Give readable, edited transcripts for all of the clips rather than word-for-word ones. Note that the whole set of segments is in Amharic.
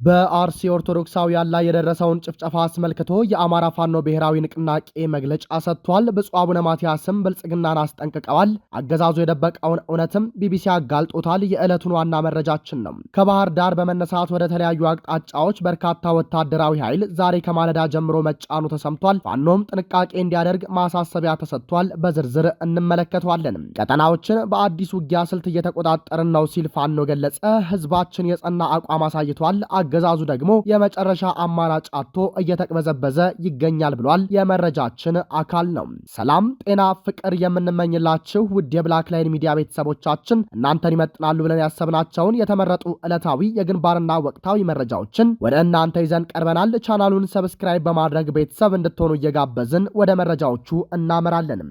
በአርሲ ኦርቶዶክሳውያን ላይ የደረሰውን ጭፍጨፋ አስመልክቶ የአማራ ፋኖ ብሔራዊ ንቅናቄ መግለጫ ሰጥቷል። ብፁዕ አቡነ ማትያስም ብልጽግናን አስጠንቅቀዋል። አገዛዙ የደበቀውን እውነትም ቢቢሲ አጋልጦታል። የዕለቱን ዋና መረጃችን ነው። ከባህር ዳር በመነሳት ወደ ተለያዩ አቅጣጫዎች በርካታ ወታደራዊ ኃይል ዛሬ ከማለዳ ጀምሮ መጫኑ ተሰምቷል። ፋኖም ጥንቃቄ እንዲያደርግ ማሳሰቢያ ተሰጥቷል። በዝርዝር እንመለከተዋለን። ቀጠናዎችን በአዲስ ውጊያ ስልት እየተቆጣጠርን ነው ሲል ፋኖ ገለጸ። ህዝባችን የጸና አቋም አሳይቷል። አገዛዙ ደግሞ የመጨረሻ አማራጭ አጥቶ እየተቅበዘበዘ ይገኛል ብሏል። የመረጃችን አካል ነው። ሰላም፣ ጤና፣ ፍቅር የምንመኝላችሁ ውድ የብላክ ላይን ሚዲያ ቤተሰቦቻችን እናንተን ይመጥናሉ ብለን ያሰብናቸውን የተመረጡ ዕለታዊ የግንባርና ወቅታዊ መረጃዎችን ወደ እናንተ ይዘን ቀርበናል። ቻናሉን ሰብስክራይብ በማድረግ ቤተሰብ እንድትሆኑ እየጋበዝን ወደ መረጃዎቹ እናመራለን።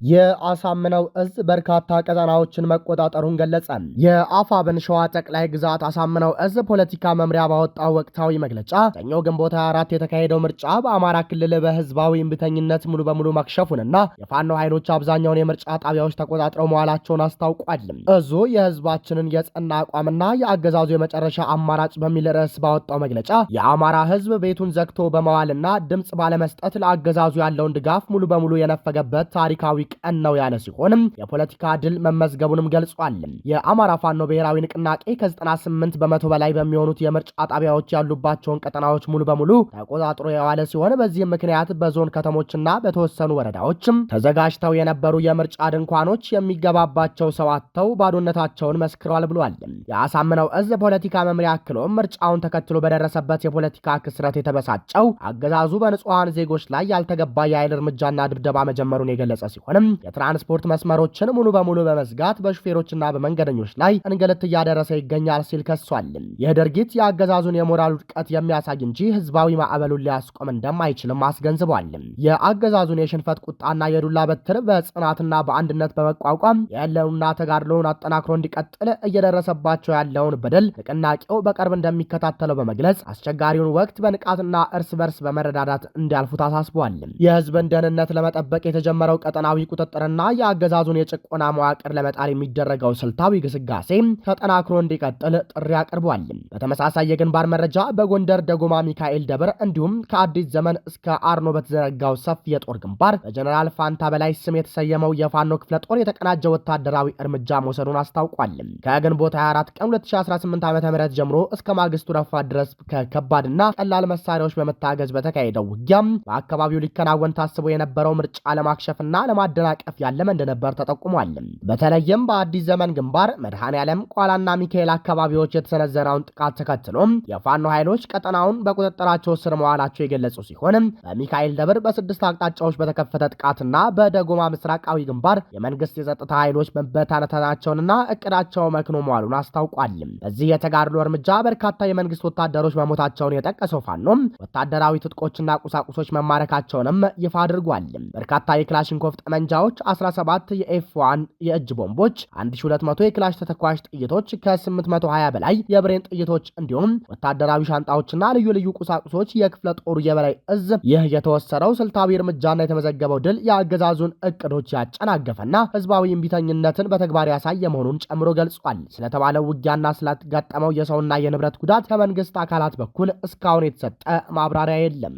የአሳምነው እዝ በርካታ ቀጠናዎችን መቆጣጠሩን ገለጸ። የአፋብን ሸዋ ጠቅላይ ግዛት አሳምነው እዝ ፖለቲካ መምሪያ ባወጣው ወቅታዊ መግለጫ ሰኞ ግንቦት 24 የተካሄደው ምርጫ በአማራ ክልል በህዝባዊ እምቢተኝነት ሙሉ በሙሉ መክሸፉንና የፋኖ ኃይሎች አብዛኛውን የምርጫ ጣቢያዎች ተቆጣጥረው መዋላቸውን አስታውቋል። እዙ የህዝባችንን የጸና አቋምና የአገዛዙ የመጨረሻ አማራጭ በሚል ርዕስ ባወጣው መግለጫ የአማራ ህዝብ ቤቱን ዘግቶ በመዋልና ድምፅ ባለመስጠት ለአገዛዙ ያለውን ድጋፍ ሙሉ በሙሉ የነፈገበት ታሪካዊ ቀን ነው ያለ ሲሆንም የፖለቲካ ድል መመዝገቡንም ገልጿል። የአማራ ፋኖ ብሔራዊ ንቅናቄ ከ98 በመቶ በላይ በሚሆኑት የምርጫ ጣቢያዎች ያሉባቸውን ቀጠናዎች ሙሉ በሙሉ ተቆጣጥሮ የዋለ ሲሆን በዚህም ምክንያት በዞን ከተሞችና በተወሰኑ ወረዳዎችም ተዘጋጅተው የነበሩ የምርጫ ድንኳኖች የሚገባባቸው ሰው አጥተው ባዶነታቸውን መስክረዋል ብሏል። የአሳምነው እዝ ፖለቲካ መምሪያ አክሎም ምርጫውን ተከትሎ በደረሰበት የፖለቲካ ክስረት የተበሳጨው አገዛዙ በንጹሃን ዜጎች ላይ ያልተገባ የኃይል እርምጃና ድብደባ መጀመሩን የገለጸ ሲሆን የትራንስፖርት መስመሮችን ሙሉ በሙሉ በመዝጋት በሹፌሮችና በመንገደኞች ላይ እንግልት እያደረሰ ይገኛል ሲል ከሷል። ይህ ድርጊት የአገዛዙን የሞራል ውድቀት የሚያሳይ እንጂ ህዝባዊ ማዕበሉን ሊያስቆም እንደማይችልም አስገንዝቧል። የአገዛዙን የሽንፈት ቁጣና የዱላ በትር በጽናትና በአንድነት በመቋቋም ያለውና ተጋድሎውን አጠናክሮ እንዲቀጥል እየደረሰባቸው ያለውን በደል ንቅናቄው በቅርብ እንደሚከታተለው በመግለጽ አስቸጋሪውን ወቅት በንቃትና እርስ በርስ በመረዳዳት እንዲያልፉት አሳስቧል። የህዝብን ደህንነት ለመጠበቅ የተጀመረው ቀጠናዊ ቁጥጥርና የአገዛዙን የጭቆና መዋቅር ለመጣል የሚደረገው ስልታዊ ግስጋሴ ተጠናክሮ እንዲቀጥል ጥሪ አቅርቧል። በተመሳሳይ የግንባር መረጃ በጎንደር ደጎማ ሚካኤል ደብር እንዲሁም ከአዲስ ዘመን እስከ አርኖ በተዘረጋው ሰፊ የጦር ግንባር በጀነራል ፋንታ በላይ ስም የተሰየመው የፋኖ ክፍለ ጦር የተቀናጀ ወታደራዊ እርምጃ መውሰዱን አስታውቋል። ከግንቦት 24 ቀን 2018 ዓ.ም ጀምሮ እስከ ማግስቱ ረፋድ ድረስ ከከባድና ቀላል መሳሪያዎች በመታገዝ በተካሄደው ውጊያም በአካባቢው ሊከናወን ታስቦ የነበረው ምርጫ ለማክሸፍና ለማደናቀፍ ያለመ እንደነበር ተጠቁሟል። በተለይም በአዲስ ዘመን ግንባር መድኃኔዓለም፣ ቋላና ሚካኤል አካባቢዎች የተሰነዘረውን ጥቃት ተከትሎም የፋኖ ኃይሎች ቀጠናውን በቁጥጥራቸው ስር መዋላቸው የገለጹ ሲሆን በሚካኤል ደብር በ6 አቅጣጫዎች በተከፈተ ጥቃትና በደጎማ ምስራቃዊ ግንባር የመንግስት የጸጥታ ኃይሎች መበታተናቸውንና እቅዳቸው መክኖ መዋሉን አስታውቋል። በዚህ የተጋድሎ እርምጃ በርካታ የመንግስት ወታደሮች መሞታቸውን የጠቀሰው ፋኖም ወታደራዊ ትጥቆችና ቁሳቁሶች መማረካቸውንም ይፋ አድርጓል። በርካታ የክላሽንኮቭ ጠመንጃዎች፣ 17 የኤፍ1 የእጅ ቦምቦች፣ 1200 የክላሽ ተተኳሽ ጥይቶች፣ ከ820 በላይ የብሬን ጥይቶች እንዲሁም ወታደራዊ ሻንጣዎችና ልዩ ልዩ ቁሳቁሶች የክፍለ ጦሩ የበላይ እዝ ይህ የተወሰደው ስልታዊ እርምጃና የተመዘገበው ድል የአገዛዙን እቅዶች ያጨናገፈና ህዝባዊ እምቢተኝነትን በተግባር ያሳየ መሆኑን ጨምሮ ገልጿል። ስለተባለው ውጊያና ስለተጋጠመው የሰውና የንብረት ጉዳት ከመንግስት አካላት በኩል እስካሁን የተሰጠ ማብራሪያ የለም።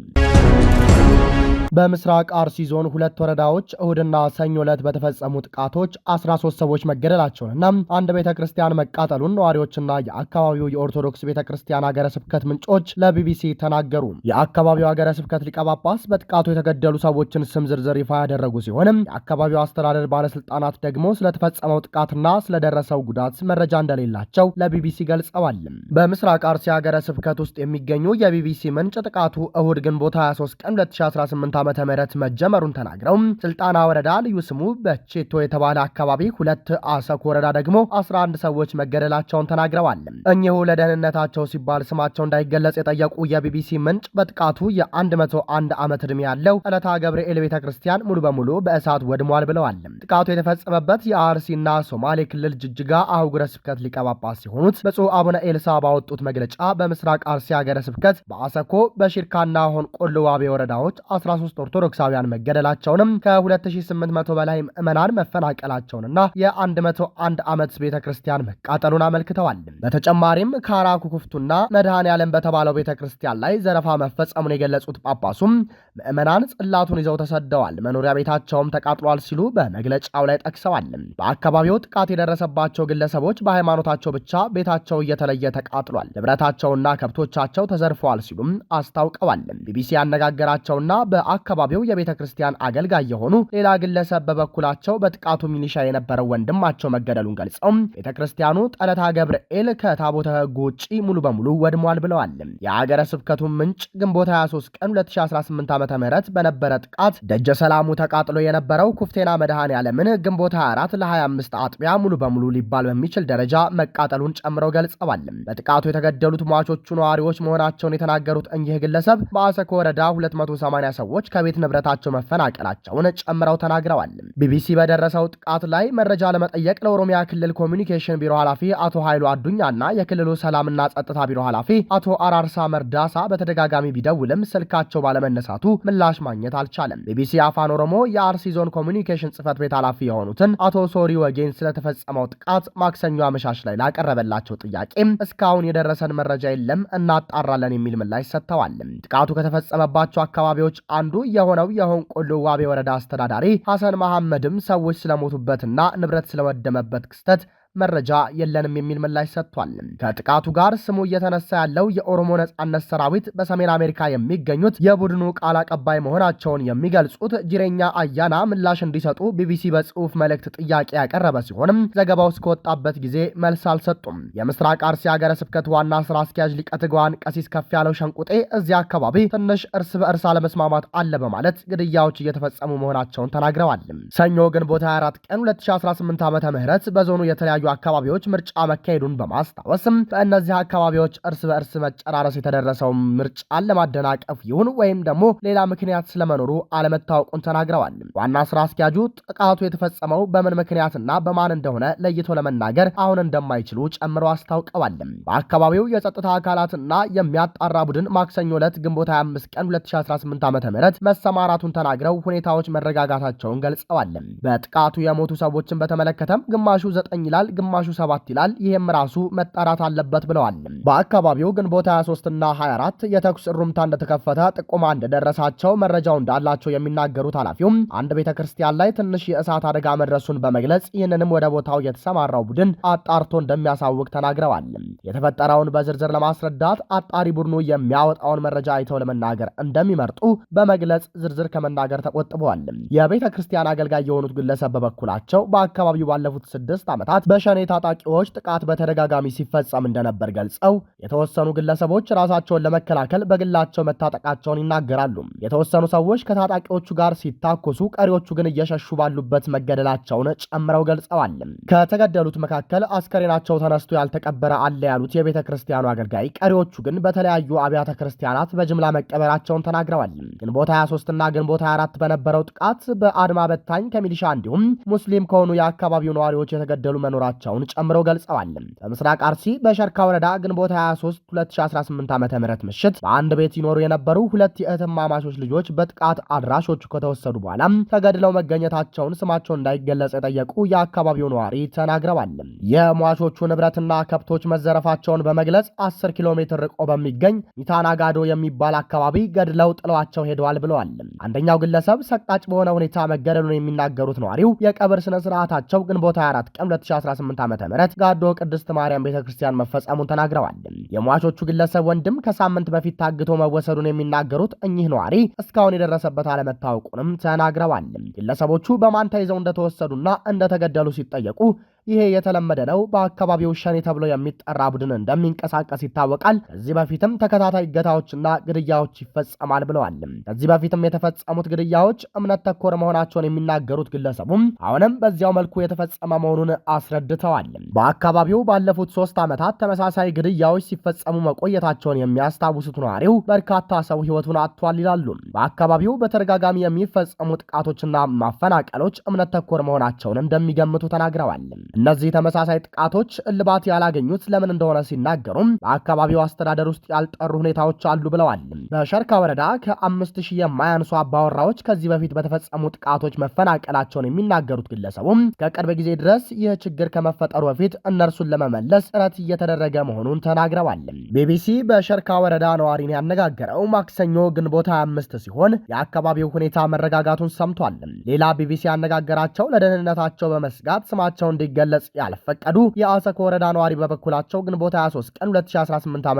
በምስራቅ አርሲ ዞን 2 ወረዳዎች እሁድና ሰኞ ዕለት በተፈጸሙ ጥቃቶች 13 ሰዎች መገደላቸውንና አንድ ቤተክርስቲያን መቃጠሉን ነዋሪዎችና የአካባቢው የኦርቶዶክስ ቤተክርስቲያን ሀገረ ስብከት ምንጮች ለቢቢሲ ተናገሩ። የአካባቢው ሀገረ ስብከት ሊቀ ጳጳስ በጥቃቱ የተገደሉ ሰዎችን ስም ዝርዝር ይፋ ያደረጉ ሲሆን የአካባቢው አስተዳደር ባለስልጣናት ደግሞ ስለተፈጸመው ጥቃትና ስለደረሰው ጉዳት መረጃ እንደሌላቸው ለቢቢሲ ገልጸዋል። በምስራቅ አርሲ ሀገረ ስብከት ውስጥ የሚገኙ የቢቢሲ ምንጭ ጥቃቱ እሁድ ግንቦት 23 ቀን 2018 ዓመተ ምህረት መጀመሩን ተናግረው ስልጣና ወረዳ ልዩ ስሙ በቼቶ የተባለ አካባቢ 2፣ አሰኮ ወረዳ ደግሞ 11 ሰዎች መገደላቸውን ተናግረዋል። እኚሁ ለደህንነታቸው ሲባል ስማቸው እንዳይገለጽ የጠየቁ የቢቢሲ ምንጭ በጥቃቱ የ101 ዓመት ዕድሜ ያለው ጸለታ ገብርኤል ቤተክርስቲያን ሙሉ በሙሉ በእሳት ወድሟል ብለዋል። ጥቃቱ የተፈጸመበት የአርሲና ሶማሌ ክልል ጅጅጋ አህጉረ ስብከት ሊቀ ጳጳስ ሲሆኑት ብፁዕ አቡነ ኤልሳ ባወጡት መግለጫ በምስራቅ አርሲ ሀገረ ስብከት በአሰኮ በሽርካና ሆንቆሎ ዋቤ ወረዳዎች 13 13 ኦርቶዶክሳውያን መገደላቸውንም ከ2800 በላይ ምዕመናን መፈናቀላቸውንና የ101 ዓመት ቤተክርስቲያን መቃጠሉን አመልክተዋል። በተጨማሪም ካራኩኩፍቱና መድኃኔ ዓለም በተባለው ቤተክርስቲያን ላይ ዘረፋ መፈጸሙን የገለጹት ጳጳሱም ምዕመናን ጽላቱን ይዘው ተሰደዋል፣ መኖሪያ ቤታቸውም ተቃጥሏል ሲሉ በመግለጫው ላይ ጠቅሰዋል። በአካባቢው ጥቃት የደረሰባቸው ግለሰቦች በሃይማኖታቸው ብቻ ቤታቸው እየተለየ ተቃጥሏል፣ ንብረታቸውና ከብቶቻቸው ተዘርፈዋል ሲሉም አስታውቀዋል። ቢቢሲ ያነጋገራቸውና በአካባቢው የቤተ ክርስቲያን አገልጋይ የሆኑ ሌላ ግለሰብ በበኩላቸው በጥቃቱ ሚሊሻ የነበረው ወንድማቸው መገደሉን ገልጸው ቤተ ክርስቲያኑ ጠለታ ገብርኤል ከታቦተ ሕጉ ውጪ ሙሉ በሙሉ ወድሟል ብለዋል። የአገረ ስብከቱ ምንጭ ግንቦት 23 ቀን 2018 ዓ.ም በነበረ ጥቃት ደጀ ሰላሙ ተቃጥሎ የነበረው ኩፍቴና መድኃኔ ዓለምን ግንቦት 24 ለ25 አጥቢያ ሙሉ በሙሉ ሊባል በሚችል ደረጃ መቃጠሉን ጨምረው ገልጸዋል። በጥቃቱ የተገደሉት ሟቾቹ ነዋሪዎች መሆናቸውን የተናገሩት እኚህ ግለሰብ በአሰኮ ወረዳ 280 ሰዎች ከቤት ንብረታቸው መፈናቀላቸውን ጨምረው ተናግረዋል። ቢቢሲ በደረሰው ጥቃት ላይ መረጃ ለመጠየቅ ለኦሮሚያ ክልል ኮሚኒኬሽን ቢሮ ኃላፊ አቶ ኃይሉ አዱኛና የክልሉ ሰላምና ጸጥታ ቢሮ ኃላፊ አቶ አራርሳ መርዳሳ በተደጋጋሚ ቢደውልም ስልካቸው ባለመነሳቱ ምላሽ ማግኘት አልቻለም። ቢቢሲ አፋን ኦሮሞ የአርሲ ዞን ኮሚኒኬሽን ጽህፈት ቤት ኃላፊ የሆኑትን አቶ ሶሪ ወጌን ስለተፈጸመው ጥቃት ማክሰኞ አመሻሽ ላይ ላቀረበላቸው ጥያቄ እስካሁን የደረሰን መረጃ የለም፣ እናጣራለን የሚል ምላሽ ሰጥተዋል። ጥቃቱ ከተፈጸመባቸው አካባቢዎች አንዱ የሆነው የሆንቆሎ ዋቤ ወረዳ አስተዳዳሪ ሐሰን መሐመድም ሰዎች ስለሞቱበትና ንብረት ስለወደመበት ክስተት መረጃ የለንም የሚል ምላሽ ሰጥቷል። ከጥቃቱ ጋር ስሙ እየተነሳ ያለው የኦሮሞ ነጻነት ሰራዊት በሰሜን አሜሪካ የሚገኙት የቡድኑ ቃል አቀባይ መሆናቸውን የሚገልጹት ጅሬኛ አያና ምላሽ እንዲሰጡ ቢቢሲ በጽሁፍ መልእክት ጥያቄ ያቀረበ ሲሆንም ዘገባው እስከወጣበት ጊዜ መልስ አልሰጡም። የምስራቅ አርሲ ሀገረ ስብከት ዋና ስራ አስኪያጅ ሊቀ ትጉሃን ቀሲስ ከፍ ያለው ሸንቁጤ እዚያ አካባቢ ትንሽ እርስ በእርስ አለመስማማት አለ በማለት ግድያዎች እየተፈጸሙ መሆናቸውን ተናግረዋል። ሰኞ ግንቦት 24 ቀን 2018 ዓ.ም በዞኑ የተለያዩ አካባቢዎች ምርጫ መካሄዱን በማስታወስም በእነዚህ አካባቢዎች እርስ በእርስ መጨራረስ የተደረሰው ምርጫን ለማደናቀፍ ይሁን ወይም ደግሞ ሌላ ምክንያት ስለመኖሩ አለመታወቁን ተናግረዋል። ዋና ስራ አስኪያጁ ጥቃቱ የተፈጸመው በምን ምክንያትና በማን እንደሆነ ለይቶ ለመናገር አሁን እንደማይችሉ ጨምረው አስታውቀዋል። በአካባቢው የጸጥታ አካላትና የሚያጣራ ቡድን ማክሰኞ ዕለት ግንቦት 25 ቀን 2018 ዓ.ም መሰማራቱን ተናግረው ሁኔታዎች መረጋጋታቸውን ገልጸዋል። በጥቃቱ የሞቱ ሰዎችን በተመለከተም ግማሹ 9 ይላል፣ ግማሹ 7 ይላል። ይህም ራሱ መጣራት አለበት ብለዋል። በአካባቢው ግንቦት 23 እና 24 የተኩስ ሩምታ እንደተከፈተ ጥቆማ እንደደረሳቸው መረጃው እንዳላቸው የሚናገሩት ኃላፊውም አንድ ቤተክርስቲያን ላይ ትንሽ የእሳት አደጋ መድረሱን በመግለጽ ይህንንም ወደ ቦታው የተሰማራው ቡድን አጣርቶ እንደሚያሳውቅ ተናግረዋል። የተፈጠረውን በዝርዝር ለማስረዳት አጣሪ ቡድኑ የሚያወጣውን መረጃ አይተው ለመናገር እንደሚመርጡ በመግለጽ ዝርዝር ከመናገር ተቆጥበዋል። የቤተክርስቲያን አገልጋይ የሆኑት ግለሰብ በበኩላቸው በአካባቢው ባለፉት 6 ዓመታት በሸኔ ታጣቂዎች ጥቃት በተደጋጋሚ ሲፈጸም እንደነበር ገልጸው የተወሰኑ ግለሰቦች ራሳቸውን ለመከላከል በግላቸው መታጠቃቸውን ይናገራሉ። የተወሰኑ ሰዎች ከታጣቂዎቹ ጋር ሲታኮሱ፣ ቀሪዎቹ ግን እየሸሹ ባሉበት መገደላቸውን ጨምረው ገልጸዋል። ከተገደሉት መካከል አስከሬናቸው ተነስቶ ያልተቀበረ አለ ያሉት የቤተ ክርስቲያኑ አገልጋይ ቀሪዎቹ ግን በተለያዩ አብያተ ክርስቲያናት በጅምላ መቀበራቸውን ተናግረዋል። ግንቦት 23 እና ግንቦት 24 በነበረው ጥቃት በአድማ በታኝ ከሚሊሻ እንዲሁም ሙስሊም ከሆኑ የአካባቢው ነዋሪዎች የተገደሉ መኖራቸውን ጨምረው ገልጸዋል። በምስራቅ አርሲ በሸርካ ወረዳ ግንቦት 23 2018 ዓ.ም ምሽት በአንድ ቤት ይኖሩ የነበሩ 2 የእህትማማቾች ልጆች በጥቃት አድራሾቹ ከተወሰዱ በኋላ ተገድለው መገኘታቸውን ስማቸው እንዳይገለጽ የጠየቁ የአካባቢው ነዋሪ ተናግረዋል። የሟቾቹ ንብረትና ከብቶች መዘረፋቸውን በመግለጽ 10 ኪሎ ሜትር ርቆ በሚገኝ ሚታናጋዶ የሚባል አካባቢ ገድለው ጥለዋቸው ሄደዋል ብለዋል። አንደኛው ግለሰብ ሰቃጭ በሆነ ሁኔታ መገደሉን የሚናገሩት ነዋሪው የቀብር ስነ ስርዓታቸው ግንቦት 24 ቀን 2018 ዓ.ም ጋዶ ቅድስት ማርያም ቤተክርስቲያን መፈጸሙን ተናግረዋል። የሟቾቹ ግለሰብ ወንድም ከሳምንት በፊት ታግቶ መወሰዱን የሚናገሩት እኚህ ነዋሪ እስካሁን የደረሰበት አለመታወቁንም ተናግረዋል። ግለሰቦቹ በማን ተይዘው እንደተወሰዱና እንደተገደሉ ሲጠየቁ ይሄ የተለመደ ነው፣ በአካባቢው ሸኔ ተብሎ የሚጠራ ቡድን እንደሚንቀሳቀስ ይታወቃል። ከዚህ በፊትም ተከታታይ እገታዎችና ግድያዎች ይፈጸማል ብለዋል። ከዚህ በፊትም የተፈጸሙት ግድያዎች እምነት ተኮር መሆናቸውን የሚናገሩት ግለሰቡም አሁንም በዚያው መልኩ የተፈጸመ መሆኑን አስረድተዋል። በአካባቢው ባለፉት 3 ዓመታት ተመሳሳይ ግድያዎች ሲፈጸሙ መቆየታቸውን የሚያስታውሱት ነዋሪው በርካታ ሰው ሕይወቱን አጥቷል ይላሉ። በአካባቢው በተደጋጋሚ የሚፈጸሙ ጥቃቶችና ማፈናቀሎች እምነት ተኮር መሆናቸውን እንደሚገምቱ ተናግረዋል። እነዚህ ተመሳሳይ ጥቃቶች እልባት ያላገኙት ለምን እንደሆነ ሲናገሩም በአካባቢው አስተዳደር ውስጥ ያልጠሩ ሁኔታዎች አሉ ብለዋል። በሸርካ ወረዳ ከ5000 የማያንሱ አባወራዎች ከዚህ በፊት በተፈጸሙ ጥቃቶች መፈናቀላቸውን የሚናገሩት ግለሰቡም ከቅርብ ጊዜ ድረስ ይህ ችግር ከመፈጠሩ በፊት እነርሱን ለመመለስ ጥረት እየተደረገ መሆኑን ተናግረዋል። ቢቢሲ በሸርካ ወረዳ ነዋሪን ያነጋገረው ማክሰኞ ግንቦት 25 ሲሆን የአካባቢው ሁኔታ መረጋጋቱን ሰምቷል። ሌላ ቢቢሲ ያነጋገራቸው ለደህንነታቸው በመስጋት ስማቸው እንዲገለጽ ያልፈቀዱ የአሰኮ ወረዳ ነዋሪ በበኩላቸው ግንቦት 23 ቀን 2018 ዓ.ም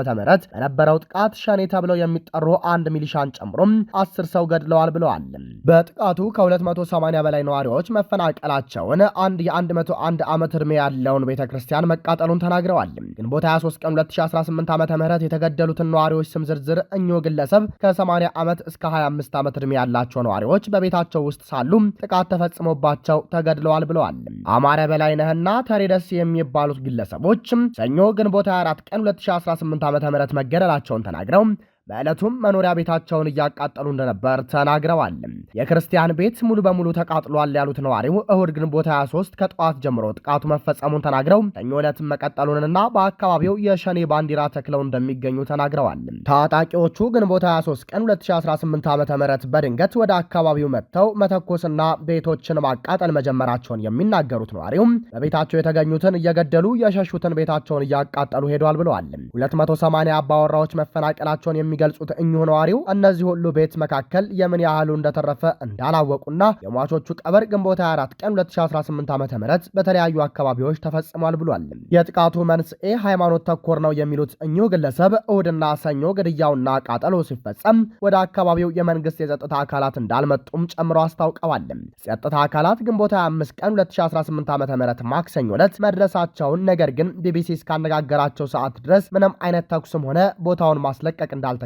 በነበረው ጥቃት ሸኔ ተብለው የሚጠሩ አንድ ሚሊሻን ጨምሮ 10 ሰው ገድለዋል ብለዋል። በጥቃቱ ከ280 በላይ ነዋሪዎች መፈናቀላቸውን አንድ የ101 ዓመት ዕድሜ ያለውን ቤተክርስቲያን መቃጠሉን ተናግረዋል። ግንቦት 23 ቀን 2018 ዓ.ም የተገደሉትን ነዋሪዎች ስም ዝርዝር እኚሁ ግለሰብ ከ80 ዓመት እስከ 25 ዓመት ዕድሜ ያላቸው ነዋሪዎች በቤታቸው ውስጥ ሳሉ ጥቃት ተፈጽሞባቸው ተገድለዋል ብለዋል። አማረ በላይነህና ተሬደስ የሚባሉት ግለሰቦች ሰኞ ግንቦት 24 ቀን 2018 ዓ.ም መገደላቸውን ተናግረው በዕለቱም መኖሪያ ቤታቸውን እያቃጠሉ እንደነበር ተናግረዋል። የክርስቲያን ቤት ሙሉ በሙሉ ተቃጥሏል ያሉት ነዋሪው እሁድ ግንቦት 23 ከጠዋት ጀምሮ ጥቃቱ መፈጸሙን ተናግረው ሰኞ ዕለትም መቀጠሉንና በአካባቢው የሸኔ ባንዲራ ተክለው እንደሚገኙ ተናግረዋል። ታጣቂዎቹ ግንቦት 23 ቀን 2018 ዓ.ም በድንገት ወደ አካባቢው መጥተው መተኮስና ቤቶችን ማቃጠል መጀመራቸውን የሚናገሩት ነዋሪው በቤታቸው የተገኙትን እየገደሉ የሸሹትን ቤታቸውን እያቃጠሉ ሄደዋል ብለዋል። 280 አባወራዎች መፈናቀላቸውን የሚገልጹት እኚሁ ነዋሪው እነዚህ ሁሉ ቤት መካከል የምን ያህሉ እንደተረፈ እንዳላወቁና የሟቾቹ ቀበር ግንቦት 24 ቀን 2018 ዓ.ም በተለያዩ አካባቢዎች ተፈጽሟል ብሏል። የጥቃቱ መንስኤ ሃይማኖት ተኮር ነው የሚሉት እኚሁ ግለሰብ እሁድና ሰኞ ግድያውና ቃጠሎ ሲፈጸም ወደ አካባቢው የመንግስት የጸጥታ አካላት እንዳልመጡም ጨምረው አስታውቀዋል። የጸጥታ አካላት ግንቦት 25 ቀን 2018 ዓ.ም ማክሰኞ ዕለት መድረሳቸውን ነገር ግን ቢቢሲ እስካነጋገራቸው ሰዓት ድረስ ምንም አይነት ተኩስም ሆነ ቦታውን ማስለቀቅ እንዳልተካሄደ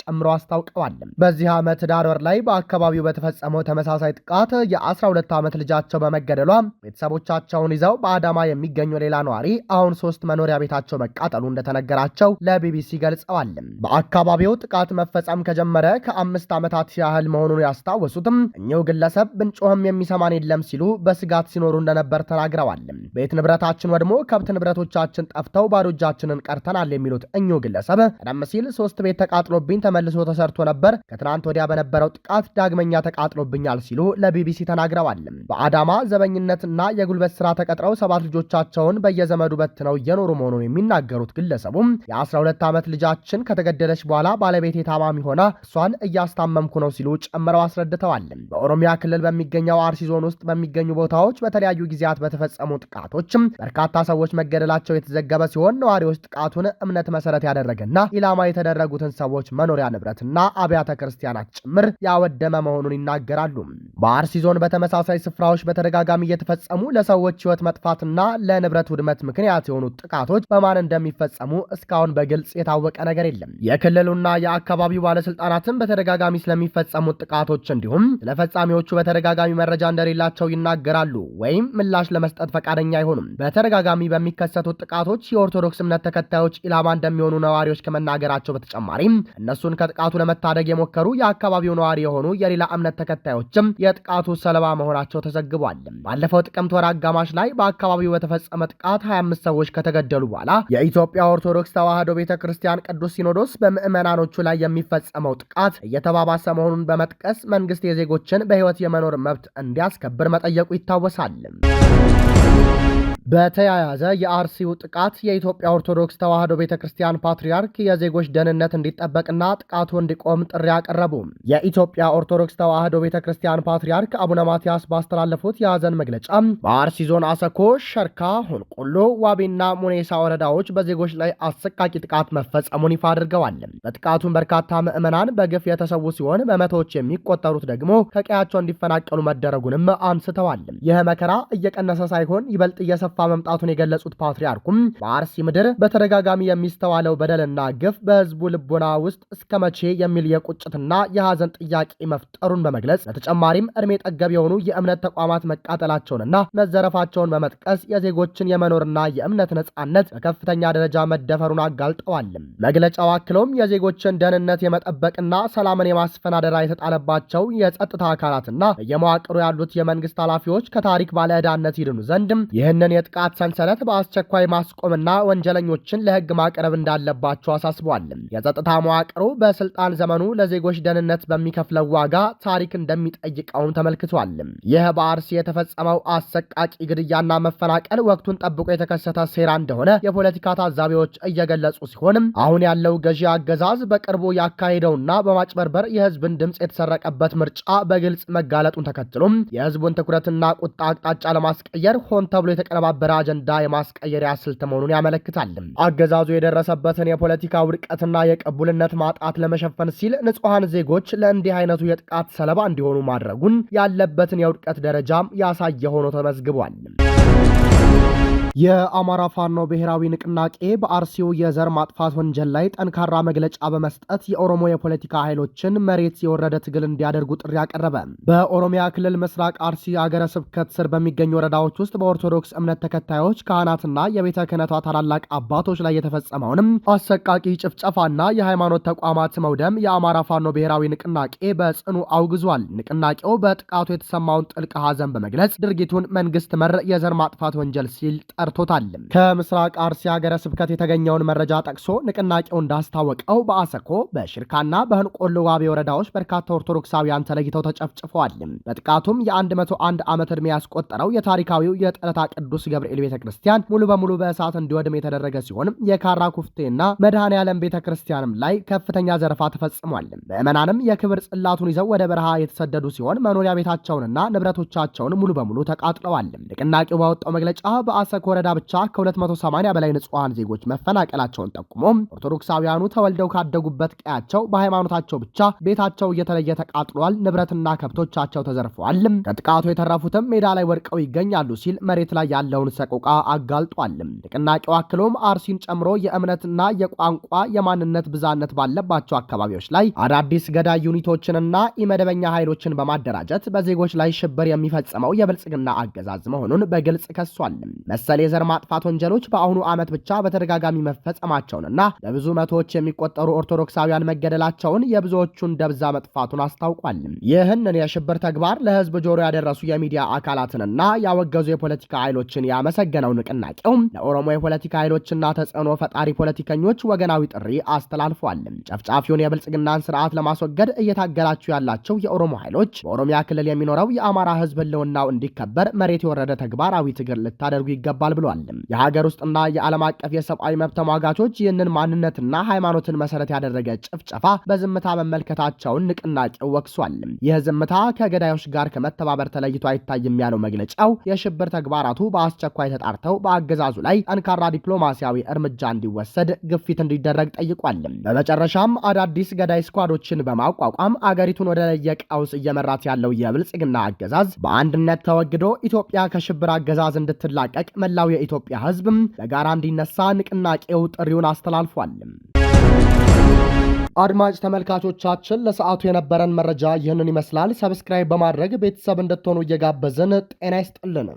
ጨምሮ አስታውቀዋል። በዚህ ዓመት ዳር ወር ላይ በአካባቢው በተፈጸመው ተመሳሳይ ጥቃት የ12 ዓመት ልጃቸው በመገደሏ ቤተሰቦቻቸውን ይዘው በአዳማ የሚገኙ ሌላ ነዋሪ አሁን 3 መኖሪያ ቤታቸው መቃጠሉ እንደተነገራቸው ለቢቢሲ ገልጸዋል። በአካባቢው ጥቃት መፈጸም ከጀመረ ከ5 ዓመታት ያህል መሆኑን ያስታወሱትም እኚሁ ግለሰብ ብንጮህም የሚሰማን የለም ሲሉ በስጋት ሲኖሩ እንደነበር ተናግረዋል። ቤት ንብረታችን ወድሞ ከብት ንብረቶቻችን ጠፍተው ባዶ እጃችንን ቀርተናል የሚሉት እኚሁ ግለሰብ ቀደም ሲል 3 ቤት ተቃጥሎብኝ ተመልሶ ተሰርቶ ነበር። ከትናንት ወዲያ በነበረው ጥቃት ዳግመኛ ተቃጥሎብኛል ሲሉ ለቢቢሲ ተናግረዋል። በአዳማ ዘበኝነትና የጉልበት ስራ ተቀጥረው 7 ልጆቻቸውን በየዘመዱ በትነው እየኖሩ መሆኑን የሚናገሩት ግለሰቡም የ12 ዓመት ልጃችን ከተገደለች በኋላ ባለቤቴ ታማሚ ሆና እሷን እያስታመምኩ ነው ሲሉ ጨምረው አስረድተዋል። በኦሮሚያ ክልል በሚገኘው አርሲ ዞን ውስጥ በሚገኙ ቦታዎች በተለያዩ ጊዜያት በተፈጸሙ ጥቃቶችም በርካታ ሰዎች መገደላቸው የተዘገበ ሲሆን ነዋሪዎች ጥቃቱን እምነት መሰረት ያደረገና ኢላማ የተደረጉትን ሰዎች መኖሪያ ንብረትና አብያተ ክርስቲያናት ጭምር ያወደመ መሆኑን ይናገራሉ። በአርሲ ዞን በተመሳሳይ ስፍራዎች በተደጋጋሚ እየተፈጸሙ ለሰዎች ሕይወት መጥፋትና ለንብረት ውድመት ምክንያት የሆኑ ጥቃቶች በማን እንደሚፈጸሙ እስካሁን በግልጽ የታወቀ ነገር የለም። የክልሉና የአካባቢው ባለስልጣናትም በተደጋጋሚ ስለሚፈጸሙት ጥቃቶች እንዲሁም ስለፈጻሚዎቹ በተደጋጋሚ መረጃ እንደሌላቸው ይናገራሉ ወይም ምላሽ ለመስጠት ፈቃደኛ አይሆኑም። በተደጋጋሚ በሚከሰቱት ጥቃቶች የኦርቶዶክስ እምነት ተከታዮች ኢላማ እንደሚሆኑ ነዋሪዎች ከመናገራቸው በተጨማሪም እነሱን ከጥቃቱ ለመታደግ የሞከሩ የአካባቢው ነዋሪ የሆኑ የሌላ እምነት ተከታዮችም የጥቃቱ ሰለባ መሆናቸው ተዘግቧል። ባለፈው ጥቅምት ወር አጋማሽ ላይ በአካባቢው በተፈጸመ ጥቃት 25 ሰዎች ከተገደሉ በኋላ የኢትዮጵያ ኦርቶዶክስ ተዋሕዶ ቤተክርስቲያን ቅዱስ ሲኖዶስ በምዕመናኖቹ ላይ የሚፈጸመው ጥቃት እየተባባሰ መሆኑን በመጥቀስ መንግስት የዜጎችን በሕይወት የመኖር መብት እንዲያስከብር መጠየቁ ይታወሳል። በተያያዘ የአርሲው ጥቃት የኢትዮጵያ ኦርቶዶክስ ተዋሕዶ ቤተክርስቲያን ፓትርያርክ የዜጎች ደህንነት እንዲጠበቅና ጥቃቱ እንዲቆም ጥሪ አቀረቡ። የኢትዮጵያ ኦርቶዶክስ ተዋሕዶ ቤተክርስቲያን ፓትርያርክ አቡነ ማትያስ ባስተላለፉት የሐዘን መግለጫ በአርሲ ዞን አሰኮ፣ ሸርካ፣ ሆንቆሎ፣ ዋቤና ሙኔሳ ወረዳዎች በዜጎች ላይ አሰቃቂ ጥቃት መፈጸሙን ይፋ አድርገዋል። በጥቃቱም በርካታ ምዕመናን በግፍ የተሰዉ ሲሆን በመቶዎች የሚቆጠሩት ደግሞ ከቀያቸው እንዲፈናቀሉ መደረጉንም አንስተዋል። ይህ መከራ እየቀነሰ ሳይሆን ይበልጥ እየሰፋ መምጣቱን የገለጹት ፓትርያርኩም በአርሲ ምድር በተደጋጋሚ የሚስተዋለው በደልና ግፍ በህዝቡ ልቦና ውስጥ እስከ መቼ የሚል የቁጭትና የሐዘን ጥያቄ መፍጠሩን በመግለጽ በተጨማሪም እድሜ ጠገብ የሆኑ የእምነት ተቋማት መቃጠላቸውንና መዘረፋቸውን በመጥቀስ የዜጎችን የመኖርና የእምነት ነጻነት በከፍተኛ ደረጃ መደፈሩን አጋልጠዋል። መግለጫው አክሎም የዜጎችን ደህንነት የመጠበቅና ሰላምን የማስፈን አደራ የተጣለባቸው የጸጥታ አካላትና በየመዋቅሩ ያሉት የመንግስት ኃላፊዎች ከታሪክ ባለዕዳነት ይድኑ ዘንድ ይህንን የጥቃት ሰንሰለት በአስቸኳይ ማስቆምና ወንጀለኞችን ለህግ ማቅረብ እንዳለባቸው አሳስበዋል። የጸጥታ መዋቅሩ በስልጣን ዘመኑ ለዜጎች ደህንነት በሚከፍለው ዋጋ ታሪክ እንደሚጠይቀውም ተመልክቷል። ይህ በአርሲ የተፈጸመው አሰቃቂ ግድያና መፈናቀል ወቅቱን ጠብቆ የተከሰተ ሴራ እንደሆነ የፖለቲካ ታዛቢዎች እየገለጹ ሲሆንም አሁን ያለው ገዢ አገዛዝ በቅርቡ ያካሄደውና በማጭበርበር የህዝብን ድምፅ የተሰረቀበት ምርጫ በግልጽ መጋለጡን ተከትሎም የህዝቡን ትኩረትና ቁጣ አቅጣጫ ለማስቀየር ሆን ተብሎ የተቀነባበረ አጀንዳ የማስቀየሪያ ስልት መሆኑን ያመለክታል። አገዛዙ የደረሰበትን የፖለቲካ ውድቀትና የቅቡልነት ማጣት ለመሸፈን ሲል ንጹሐን ዜጎች ለእንዲህ አይነቱ የጥቃት ሰለባ እንዲሆኑ ማድረጉን ያለበትን የውድቀት ደረጃም ያሳየ ሆኖ ተመዝግቧል። የአማራ ፋኖ ብሔራዊ ንቅናቄ በአርሲው የዘር ማጥፋት ወንጀል ላይ ጠንካራ መግለጫ በመስጠት የኦሮሞ የፖለቲካ ኃይሎችን መሬት የወረደ ትግል እንዲያደርጉ ጥሪ አቀረበ። በኦሮሚያ ክልል ምስራቅ አርሲ ሀገረ ስብከት ስር በሚገኙ ወረዳዎች ውስጥ በኦርቶዶክስ እምነት ተከታዮች ካህናትና የቤተ ክህነቷ ታላላቅ አባቶች ላይ የተፈጸመውንም አሰቃቂ ጭፍጨፋና የሃይማኖት ተቋማት መውደም የአማራ ፋኖ ብሔራዊ ንቅናቄ በጽኑ አውግዟል። ንቅናቄው በጥቃቱ የተሰማውን ጥልቅ ሐዘን በመግለጽ ድርጊቱን መንግስት መር የዘር ማጥፋት ወንጀል ሲል ጠርቶታል። ከምስራቅ አርሲ ሀገረ ስብከት የተገኘውን መረጃ ጠቅሶ ንቅናቄው እንዳስታወቀው በአሰኮ በሽርካና በህንቆሎ ዋቤ ወረዳዎች በርካታ ኦርቶዶክሳውያን ተለይተው ተጨፍጭፈዋል። በጥቃቱም የ101 ዓመት ዕድሜ ያስቆጠረው የታሪካዊው የጠለታ ቅዱስ ገብርኤል ቤተ ክርስቲያን ሙሉ በሙሉ በእሳት እንዲወድም የተደረገ ሲሆን የካራ ኩፍቴና መድኃኔ ዓለም ቤተ ክርስቲያንም ላይ ከፍተኛ ዘረፋ ተፈጽሟል። ምዕመናንም የክብር ጽላቱን ይዘው ወደ በረሃ የተሰደዱ ሲሆን መኖሪያ ቤታቸውንና ንብረቶቻቸውን ሙሉ በሙሉ ተቃጥለዋል። ንቅናቄው ባወጣው መግለጫ በአሰኮ ወረዳ ብቻ ከ280 በላይ ንጹሃን ዜጎች መፈናቀላቸውን ጠቁሞ ኦርቶዶክሳውያኑ ተወልደው ካደጉበት ቀያቸው በሃይማኖታቸው ብቻ ቤታቸው እየተለየ ተቃጥሏል፣ ንብረትና ከብቶቻቸው ተዘርፈዋል፣ ከጥቃቱ የተረፉትም ሜዳ ላይ ወድቀው ይገኛሉ ሲል መሬት ላይ ያለውን ሰቆቃ አጋልጧል። ንቅናቄው አክሎም አርሲን ጨምሮ የእምነትና የቋንቋ የማንነት ብዛነት ባለባቸው አካባቢዎች ላይ አዳዲስ ገዳይ ዩኒቶችንና ኢመደበኛ ኃይሎችን በማደራጀት በዜጎች ላይ ሽብር የሚፈጽመው የብልጽግና አገዛዝ መሆኑን በግልጽ ከሷል። መሰል የዘር ማጥፋት ወንጀሎች በአሁኑ ዓመት ብቻ በተደጋጋሚ መፈጸማቸውንና በብዙ መቶዎች የሚቆጠሩ ኦርቶዶክሳውያን መገደላቸውን የብዙዎቹን ደብዛ መጥፋቱን አስታውቋል። ይህንን የሽብር ተግባር ለህዝብ ጆሮ ያደረሱ የሚዲያ አካላትንና ያወገዙ የፖለቲካ ኃይሎችን ያመሰገነው ንቅናቄው ለኦሮሞ የፖለቲካ ኃይሎችና ተጽዕኖ ፈጣሪ ፖለቲከኞች ወገናዊ ጥሪ አስተላልፏል። ጨፍጫፊውን የብልጽግናን ስርዓት ለማስወገድ እየታገላችሁ ያላቸው የኦሮሞ ኃይሎች በኦሮሚያ ክልል የሚኖረው የአማራ ህዝብ ህልውናው እንዲከበር መሬት የወረደ ተግባራዊ ትግል ልታደርጉ ይገባል ብሏል። የሀገር ውስጥና የዓለም አቀፍ የሰብአዊ መብት ተሟጋቾች ይህንን ማንነትና ሃይማኖትን መሰረት ያደረገ ጭፍጨፋ በዝምታ መመልከታቸውን ንቅናቄው ወቅሷል። ይህ ዝምታ ከገዳዮች ጋር ከመተባበር ተለይቶ አይታይም ያለው መግለጫው የሽብር ተግባራቱ በአስቸኳይ ተጣርተው በአገዛዙ ላይ ጠንካራ ዲፕሎማሲያዊ እርምጃ እንዲወሰድ ግፊት እንዲደረግ ጠይቋል። በመጨረሻም አዳዲስ ገዳይ ስኳዶችን በማቋቋም አገሪቱን ወደ ለየ ቀውስ እየመራት ያለው የብልጽግና አገዛዝ በአንድነት ተወግዶ ኢትዮጵያ ከሽብር አገዛዝ እንድትላቀቅ መላው የኢትዮጵያ ህዝብ በጋራ እንዲነሳ ንቅናቄው ጥሪውን አስተላልፏል። አድማጭ ተመልካቾቻችን ለሰዓቱ የነበረን መረጃ ይህንን ይመስላል። ሰብስክራይብ በማድረግ ቤተሰብ እንድትሆኑ እየጋበዝን ጤና ይስጥልን።